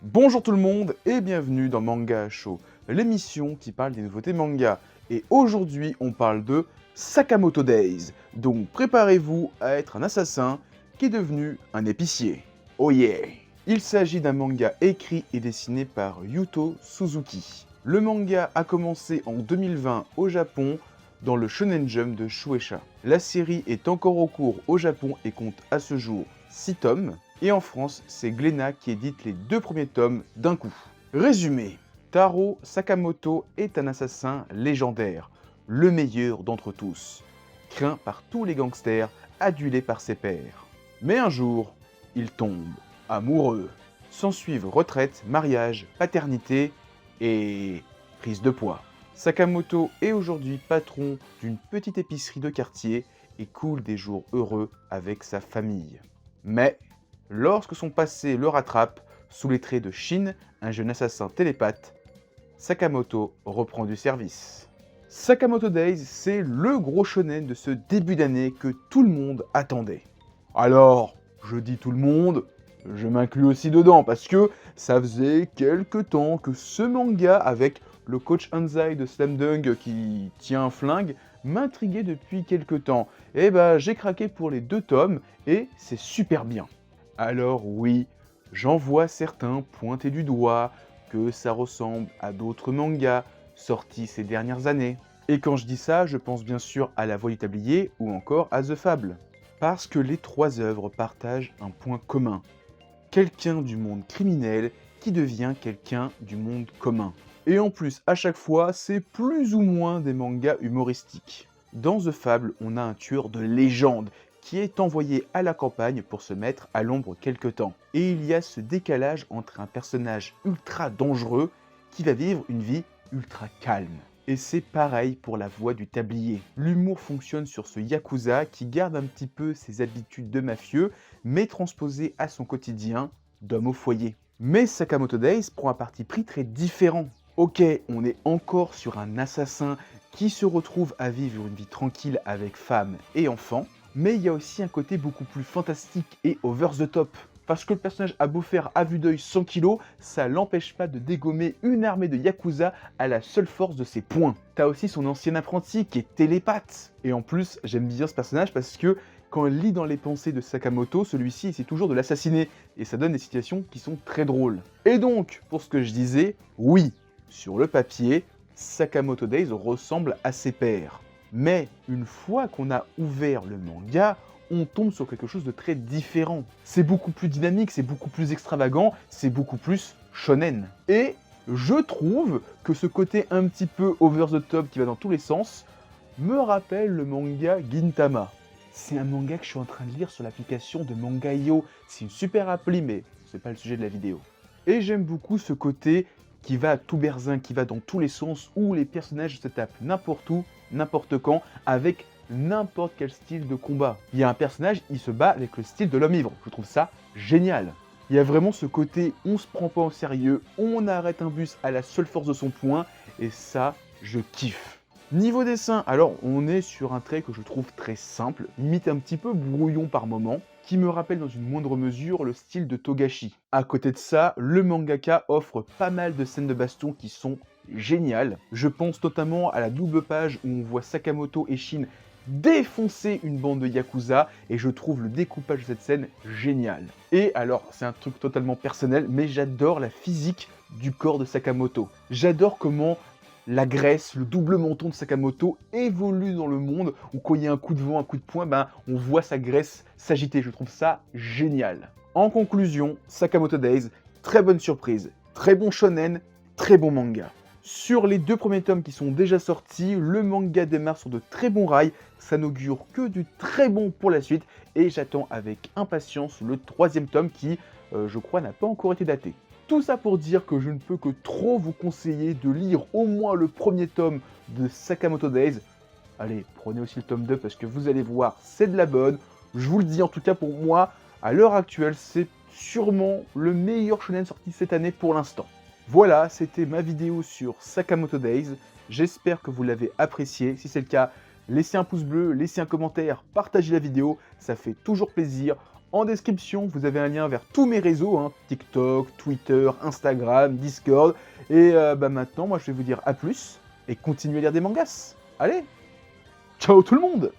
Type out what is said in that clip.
Bonjour tout le monde et bienvenue dans Manga Show, l'émission qui parle des nouveautés manga. Et aujourd'hui, on parle de Sakamoto Days. Donc préparez-vous à être un assassin qui est devenu un épicier. Oh yeah! Il s'agit d'un manga écrit et dessiné par Yuto Suzuki. Le manga a commencé en 2020 au Japon dans le Shonen Jump de Shueisha. La série est encore au cours au Japon et compte à ce jour 6 tomes. Et en France, c'est Glénat qui édite les 2 premiers tomes d'un coup. Résumé. Taro Sakamoto est un assassin légendaire, le meilleur d'entre tous, craint par tous les gangsters, adulé par ses pairs. Mais un jour, il tombe amoureux. S'ensuivent retraite, mariage, paternité et prise de poids. Sakamoto est aujourd'hui patron d'une petite épicerie de quartier et coule des jours heureux avec sa famille. Mais lorsque son passé le rattrape, sous les traits de Shin, un jeune assassin télépathe, Sakamoto reprend du service. Sakamoto Days, c'est le gros shonen de ce début d'année que tout le monde attendait. Alors, je dis tout le monde, je m'inclus aussi dedans, parce que ça faisait quelques temps que ce manga, avec le coach Hanzai de Slam Dunk qui tient un flingue, m'intriguait depuis quelques temps. Et bah j'ai craqué pour les 2 tomes, et c'est super bien. Alors oui, j'en vois certains pointer du doigt que ça ressemble à d'autres mangas sortis ces dernières années. Et quand je dis ça, je pense bien sûr à La Voix du Tablier ou encore à The Fable. Parce que les 3 œuvres partagent un point commun. Quelqu'un du monde criminel qui devient quelqu'un du monde commun. Et en plus, à chaque fois, c'est plus ou moins des mangas humoristiques. Dans The Fable, on a un tueur de légende qui est envoyé à la campagne pour se mettre à l'ombre quelque temps. Et il y a ce décalage entre un personnage ultra dangereux qui va vivre une vie ultra calme. Et c'est pareil pour La Voix du Tablier. L'humour fonctionne sur ce yakuza qui garde un petit peu ses habitudes de mafieux, mais transposé à son quotidien d'homme au foyer. Mais Sakamoto Days prend un parti pris très différent. Ok, on est encore sur un assassin qui se retrouve à vivre une vie tranquille avec femme et enfants, mais il y a aussi un côté beaucoup plus fantastique et over the top. Parce que le personnage a beau faire à vue d'œil 100 kg, ça l'empêche pas de dégommer une armée de Yakuza à la seule force de ses poings. T'as aussi son ancien apprenti qui est télépathe. Et en plus, j'aime bien ce personnage parce que quand il lit dans les pensées de Sakamoto, celui-ci essaie toujours de l'assassiner. Et ça donne des situations qui sont très drôles. Et donc, pour ce que je disais, oui, sur le papier, Sakamoto Days ressemble à ses pairs. Mais une fois qu'on a ouvert le manga, on tombe sur quelque chose de très différent. C'est beaucoup plus dynamique, c'est beaucoup plus extravagant, c'est beaucoup plus shonen. Et je trouve que ce côté un petit peu over the top qui va dans tous les sens me rappelle le manga Gintama. C'est un manga que je suis en train de lire sur l'application de Mangayo. C'est une super appli, mais c'est pas le sujet de la vidéo. Et j'aime beaucoup ce côté qui va à tout berzinc, qui va dans tous les sens, où les personnages se tapent n'importe où, n'importe quand, avec n'importe quel style de combat. Il y a un personnage, il se bat avec le style de l'homme ivre. Je trouve ça génial. Il y a vraiment ce côté, on se prend pas au sérieux, on arrête un bus à la seule force de son poing, et ça, je kiffe. Niveau dessin, alors on est sur un trait que je trouve très simple, limite un petit peu brouillon par moment, qui me rappelle dans une moindre mesure le style de Togashi. À côté de ça, le mangaka offre pas mal de scènes de baston qui sont géniales. Je pense notamment à la double page où on voit Sakamoto et Shin défoncer une bande de Yakuza, et je trouve le découpage de cette scène génial. Et alors, c'est un truc totalement personnel, mais j'adore la physique du corps de Sakamoto. J'adore comment la graisse, le double menton de Sakamoto évolue dans le monde, où quand il y a un coup de vent, un coup de poing, on voit sa graisse s'agiter. Je trouve ça génial. En conclusion, Sakamoto Days, très bonne surprise, très bon shonen, très bon manga. Sur les 2 premiers tomes qui sont déjà sortis, le manga démarre sur de très bons rails, ça n'augure que du très bon pour la suite, et j'attends avec impatience le 3e tome qui, je crois, n'a pas encore été daté. Tout ça pour dire que je ne peux que trop vous conseiller de lire au moins le 1er tome de Sakamoto Days. Allez, prenez aussi le tome 2 parce que vous allez voir, c'est de la bonne. Je vous le dis en tout cas pour moi, à l'heure actuelle, c'est sûrement le meilleur shonen sorti cette année pour l'instant. Voilà, c'était ma vidéo sur Sakamoto Days. J'espère que vous l'avez apprécié. Si c'est le cas, laissez un pouce bleu, laissez un commentaire, partagez la vidéo, ça fait toujours plaisir. En description, vous avez un lien vers tous mes réseaux, hein, TikTok, Twitter, Instagram, Discord. Et maintenant, moi je vais vous dire à plus et continuez à lire des mangas. Allez, ciao tout le monde!